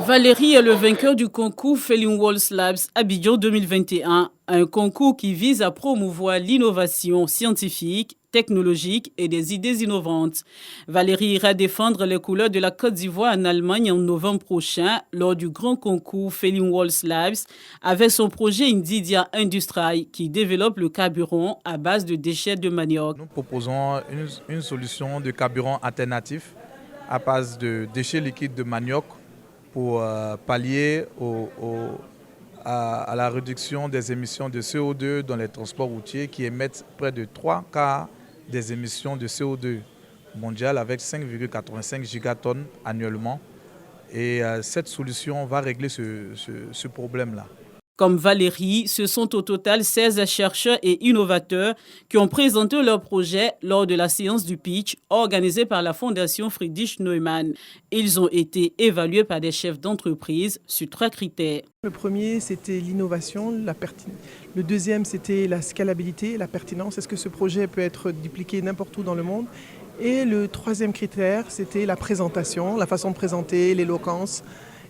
Valérie est le vainqueur du concours Feeling Walls Labs Abidjan 2021, un concours qui vise à promouvoir l'innovation scientifique, technologique et des idées innovantes. Valérie ira défendre les couleurs de la Côte d'Ivoire en Allemagne en novembre prochain lors du grand concours Feeling Walls Labs avec son projet Indidia Industrie qui développe le carburant à base de déchets de manioc. Nous proposons une solution de carburant alternatif à base de déchets liquides de manioc pour pallier à la réduction des émissions de CO2 dans les transports routiers qui émettent près de 3/4 des émissions de CO2 mondiales avec 5,85 gigatonnes annuellement. Et cette solution va régler ce problème-là. Comme Valérie, ce sont au total 16 chercheurs et innovateurs qui ont présenté leur projet lors de la séance du pitch organisée par la Fondation Friedrich Neumann. Ils ont été évalués par des chefs d'entreprise sur 3 critères. Le premier, c'était l'innovation, le deuxième, c'était la scalabilité, la pertinence. Est-ce que ce projet peut être dupliqué n'importe où dans le monde? Et le troisième critère, c'était la présentation, la façon de présenter, l'éloquence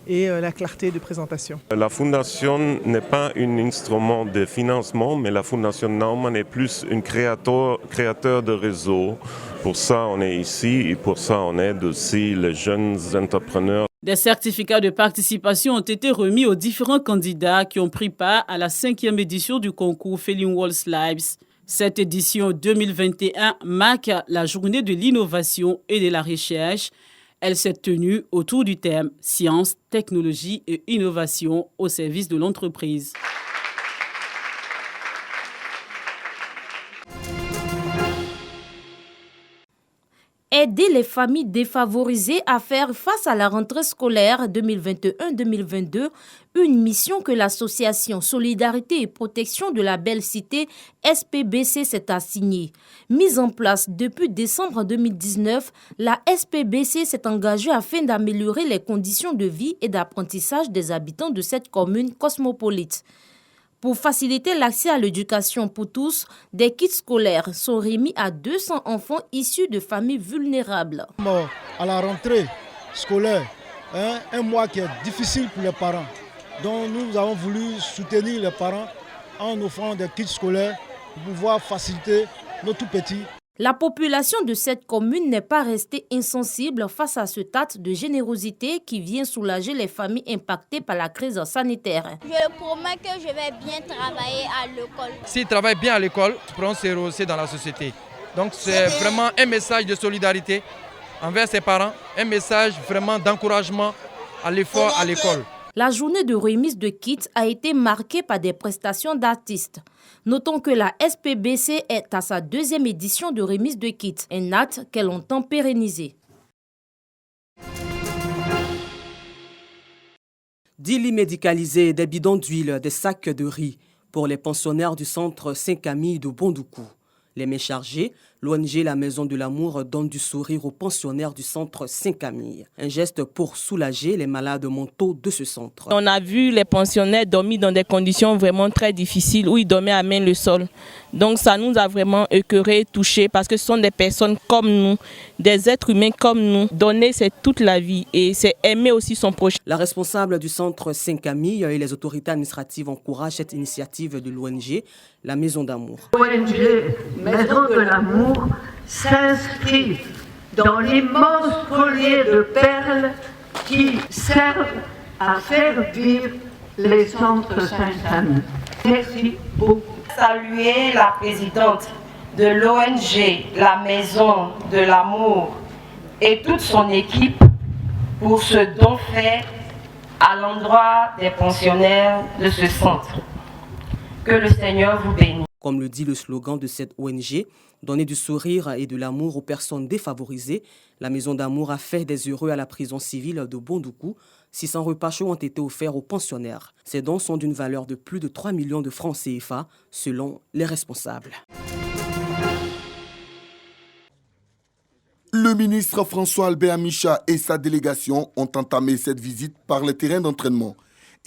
et la clarté de présentation. La Fondation n'est pas un instrument de financement, mais la Fondation Neumann est plus un créateur de réseau. Pour ça, on est ici et pour ça, on aide aussi les jeunes entrepreneurs. Des certificats de participation ont été remis aux différents candidats qui ont pris part à la 5e édition du concours Feeling Walls Labs. Cette édition 2021 marque la journée de l'innovation et de la recherche. Elle s'est tenue autour du thème « Science, technologie et innovation au service de l'entreprise ». Aider les familles défavorisées à faire face à la rentrée scolaire 2021-2022, une mission que l'association Solidarité et Protection de la Belle Cité SPBC s'est assignée. Mise en place depuis décembre 2019, la SPBC s'est engagée afin d'améliorer les conditions de vie et d'apprentissage des habitants de cette commune cosmopolite. Pour faciliter l'accès à l'éducation pour tous, des kits scolaires sont remis à 200 enfants issus de familles vulnérables. À la rentrée scolaire, un mois qui est difficile pour les parents. Donc nous avons voulu soutenir les parents en offrant des kits scolaires pour pouvoir faciliter nos tout petits. La population de cette commune n'est pas restée insensible face à ce acte de générosité qui vient soulager les familles impactées par la crise sanitaire. Je promets que je vais bien travailler à l'école. S'ils travaillent bien à l'école, ils pourront se rehausser dans la société. Donc c'est vraiment un message de solidarité envers ses parents, un message vraiment d'encouragement à l'effort à l'école. La journée de remise de kits a été marquée par des prestations d'artistes. Notons que la SPBC est à sa 2e édition de remise de kits, un acte qu'elle entend pérenniser. 10 lits médicalisés, des bidons d'huile, des sacs de riz pour les pensionnaires du centre Saint-Camille de Bondoukou. Les mains chargées, l'ONG La Maison de l'Amour donne du sourire aux pensionnaires du centre Saint-Camille. Un geste pour soulager les malades mentaux de ce centre. On a vu les pensionnaires dormir dans des conditions vraiment très difficiles où ils dormaient à même le sol. Donc ça nous a vraiment écœurés, touchés parce que ce sont des personnes comme nous, des êtres humains comme nous. Donner, c'est toute la vie et c'est aimer aussi son prochain. La responsable du centre Saint-Camille et les autorités administratives encouragent cette initiative de l'ONG La Maison d'Amour. L'ONG Maison de l'Amour s'inscrit dans l'immense collier de perles qui servent à faire vivre les centres Saint-Camille. Merci beaucoup. Saluer la présidente de l'ONG La Maison de l'Amour et toute son équipe pour ce don fait à l'endroit des pensionnaires de ce centre. Que le Seigneur vous bénisse. Comme le dit le slogan de cette ONG, donner du sourire et de l'amour aux personnes défavorisées, la Maison d'Amour a fait des heureux à la prison civile de Bondoukou. 600 repas chauds ont été offerts aux pensionnaires. Ces dons sont d'une valeur de plus de 3 millions de francs CFA, selon les responsables. Le ministre François-Albert Amicha et sa délégation ont entamé cette visite par le terrain d'entraînement.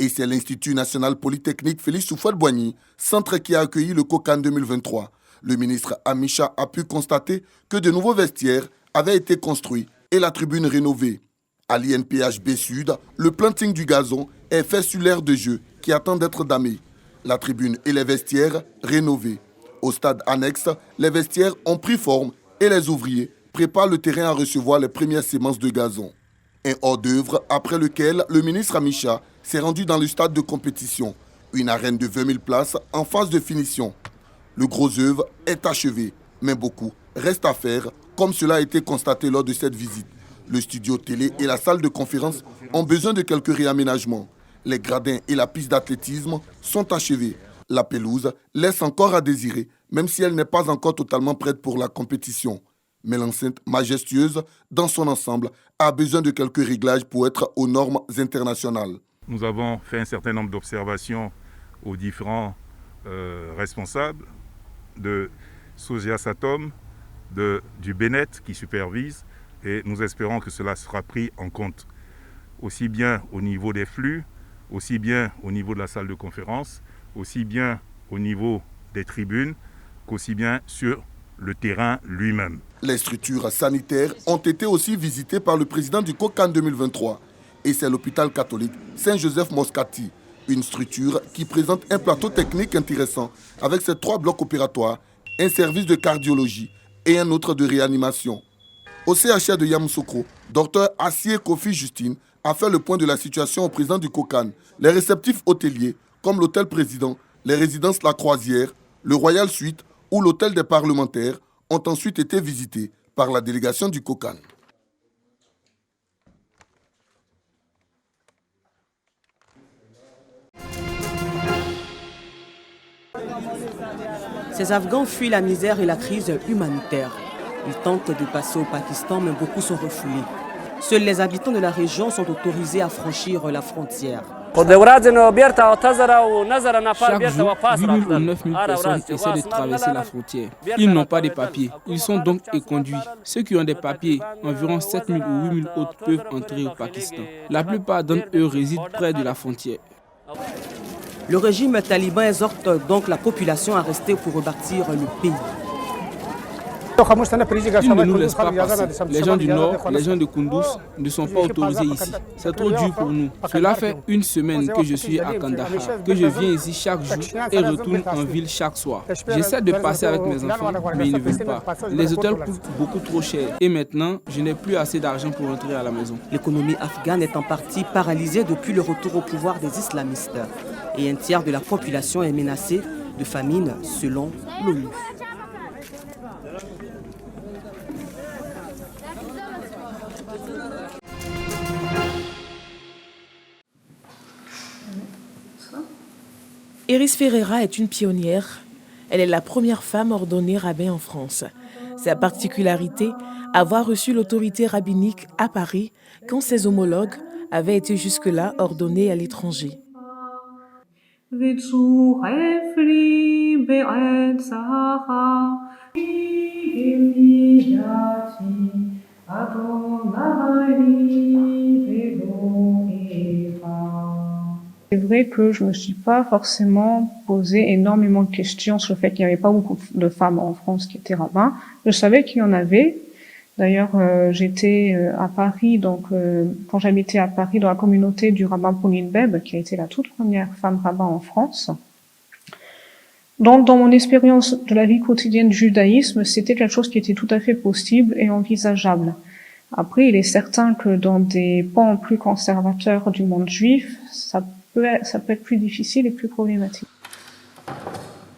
Et c'est l'Institut national polytechnique Félix Houphouët-Boigny, centre qui a accueilli le COCAN 2023. Le ministre Amicha a pu constater que de nouveaux vestiaires avaient été construits et la tribune rénovée. À l'INPHB Sud, le planting du gazon est fait sur l'aire de jeu qui attend d'être damé. La tribune et les vestiaires rénovés. Au stade annexe, les vestiaires ont pris forme et les ouvriers préparent le terrain à recevoir les premières semences de gazon. Un hors-d'œuvre après lequel le ministre Amicha s'est rendu dans le stade de compétition, une arène de 20 000 places en phase de finition. Le gros œuvre est achevé, mais beaucoup reste à faire, comme cela a été constaté lors de cette visite. Le studio télé et la salle de conférence ont besoin de quelques réaménagements. Les gradins et la piste d'athlétisme sont achevés. La pelouse laisse encore à désirer, même si elle n'est pas encore totalement prête pour la compétition. Mais l'enceinte majestueuse, dans son ensemble, a besoin de quelques réglages pour être aux normes internationales. Nous avons fait un certain nombre d'observations aux différents responsables de Sogea Satom, du Bénet qui supervise, et nous espérons que cela sera pris en compte, aussi bien au niveau des flux, aussi bien au niveau de la salle de conférence, aussi bien au niveau des tribunes, qu'aussi bien sur le terrain lui-même. Les structures sanitaires ont été aussi visitées par le président du COCAN 2023, et c'est l'hôpital catholique Saint-Joseph-Moscati, une structure qui présente un plateau technique intéressant avec ses 3 blocs opératoires, un service de cardiologie et un autre de réanimation. Au CHR de Yamoussoukro, Dr Assier Kofi Justine a fait le point de la situation au président du COCAN. Les réceptifs hôteliers, comme l'hôtel président, les résidences La Croisière, le Royal Suite ou l'hôtel des parlementaires, ont ensuite été visités par la délégation du COCAN. Ces Afghans fuient la misère et la crise humanitaire. Ils tentent de passer au Pakistan, mais beaucoup sont refoulés. Seuls les habitants de la région sont autorisés à franchir la frontière. Chaque jour, 8 000 ou 9 000 personnes essaient de traverser la frontière. Ils n'ont pas de papiers. Ils sont donc éconduits. Ceux qui ont des papiers, environ 7 000 ou 8 000 autres peuvent entrer au Pakistan. La plupart d'entre eux résident près de la frontière. Le régime taliban exhorte donc la population à rester pour rebâtir le pays. Ils ne nous laissent pas passer. Les gens du Nord, les gens de Kunduz ne sont pas autorisés ici. C'est trop dur pour nous. Cela fait 1 semaine que je suis à Kandahar, que je viens ici chaque jour et retourne en ville chaque soir. J'essaie de passer avec mes enfants, mais ils ne veulent pas. Les hôtels coûtent beaucoup trop cher et maintenant, je n'ai plus assez d'argent pour rentrer à la maison. L'économie afghane est en partie paralysée depuis le retour au pouvoir des islamistes. Et un tiers de la population est menacée de famine selon l'ONU. Iris Ferreira est une pionnière. Elle est la première femme ordonnée rabbin en France. Sa particularité, avoir reçu l'autorité rabbinique à Paris quand ses homologues avaient été jusque-là ordonnés à l'étranger. C'est vrai que je me suis pas forcément posé énormément de questions sur le fait qu'il n'y avait pas beaucoup de femmes en France qui étaient rabbins. Je savais qu'il y en avait. D'ailleurs, j'étais à Paris, donc quand j'habitais à Paris dans la communauté du rabbin Pauline Beb, qui a été la toute première femme rabbin en France. Donc, dans mon expérience de la vie quotidienne du judaïsme, c'était quelque chose qui était tout à fait possible et envisageable. Après, il est certain que dans des pans plus conservateurs du monde juif, ça peut être plus difficile et plus problématique.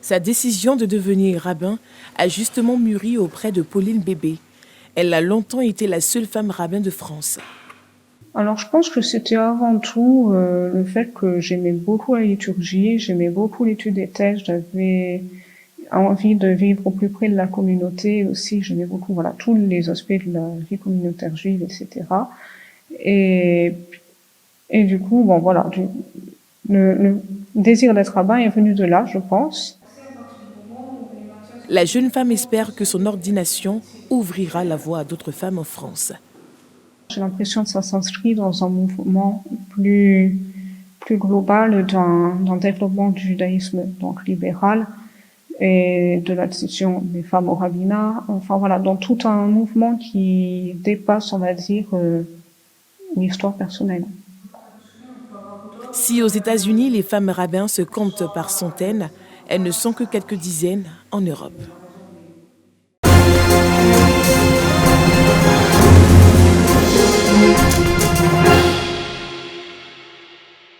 Sa décision de devenir rabbin a justement mûri auprès de Pauline Bébé. Elle a longtemps été la seule femme rabbin de France. Alors, je pense que c'était avant tout le fait que j'aimais beaucoup la liturgie, j'aimais beaucoup l'étude des textes, j'avais envie de vivre au plus près de la communauté aussi, j'aimais beaucoup tous les aspects de la vie communautaire juive, etc. Et du coup, le désir d'être rabbin est venu de là, je pense. La jeune femme espère que son ordination ouvrira la voie à d'autres femmes en France. J'ai l'impression que ça s'inscrit dans un mouvement plus global d'un développement du judaïsme donc libéral et de l'adhésion des femmes au rabbinat. Dans tout un mouvement qui dépasse, on va dire, une histoire personnelle. Si aux États-Unis, les femmes rabbins se comptent par centaines, elles ne sont que quelques dizaines en Europe.